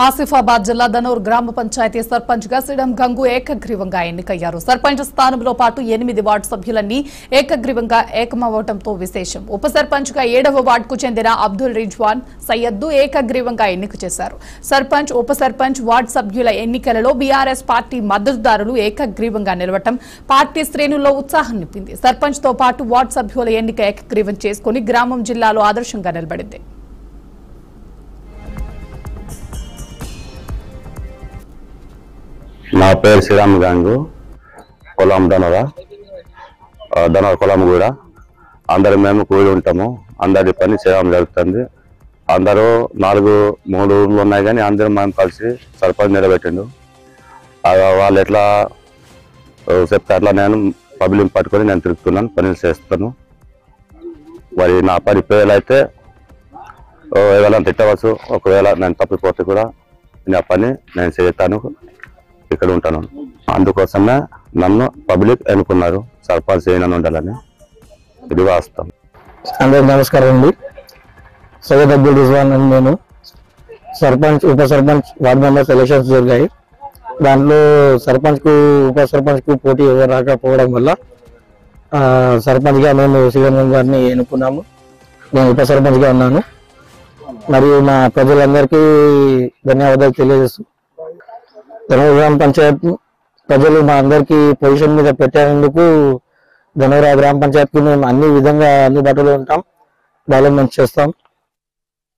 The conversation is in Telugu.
ఆసిఫాబాద్ జిల్లా ధనూర్ గ్రామ పంచాయతీ సర్పంచ్ గా సిడం గంగు ఏకగ్రీవంగా ఎన్నికయ్యారు. సర్పంచ్ స్థానంలో పాటు 8 వార్డు సభ్యులన్నీ ఏకగ్రీవంగా ఏకమవడంతో విశేషం. ఉప సర్పంచ్ గా 7వ వార్డుకు చెందిన అబ్దుల్ రిజ్వాన్ సయ్యద్దు ఏకగ్రీవంగా ఎన్నిక చేశారు. సర్పంచ్, ఉప సర్పంచ్, వార్డు సభ్యుల ఎన్నికలలో బీఆర్ఎస్ పార్టీ మద్దతుదారులు ఏకగ్రీవంగా నిలవటం పార్టీ శ్రేణుల్లో ఉత్సాహం నింపింది. సర్పంచ్ తో పాటు వార్డు సభ్యుల ఎన్నిక ఏకగ్రీవం చేసుకుని గ్రామం జిల్లాలో ఆదర్శంగా నిలబడింది. నా పేరు శ్రీరామ్ గంగు, పొలం ధనర పొలం కూడా అందరు మేము కూడి ఉంటాము. అందరి పని శ్రీరామ్ జరుగుతుంది. అందరూ 3 ఊళ్ళు ఉన్నాయి కానీ అందరూ మేము కలిసి సర్పంచ్ నిలబెట్టిండు. వాళ్ళు ఎట్లా చెప్తే అట్లా నేను పబ్లిక్ పట్టుకొని నేను తిరుగుతున్నాను, పనులు చేస్తాను. మరి నా పని పేర్లైతే ఎవరైనా తిట్టవచ్చు. ఒకవేళ నేను తప్పిపోతే కూడా నా పని నేను చేస్తాను, ఇక్కడ ఉంటాను. అందుకోసమే నన్ను పబ్లిక్ ఎన్నుకున్నారు సర్పంచ్ చేయనని ఉండాలని. ఇది వాస్తవం. అందరికి నమస్కారం అండి. సయ్యద్ అబ్దుల్ రిజ్వాన్ అని నేను. సర్పంచ్, ఉప సర్పంచ్, వార్డు మెంబర్స్ ఎలక్షన్స్ జరిగాయి. దాంట్లో సర్పంచ్ కు, ఉప సర్పంచ్ కు పోటీ ఎవరు రాకపోవడం వల్ల సర్పంచ్ గా మేము శ్రీరంగం గారిని ఎన్నుకున్నాము. నేను ఉప సర్పంచ్ గా ఉన్నాను. మరియు మా ప్రజలందరికీ ధన్యవాదాలు తెలియజేస్తూ, ధనూర్ గ్రామ పంచాయత్ ప్రజలు మా అందరికీ పొజిషన్ మీద పెట్టేందుకు ధనూర్ గ్రామ పంచాయత్కి మేము అన్ని విధంగా అందుబాటులో ఉంటాం, డెవలప్మెంట్ చేస్తాం.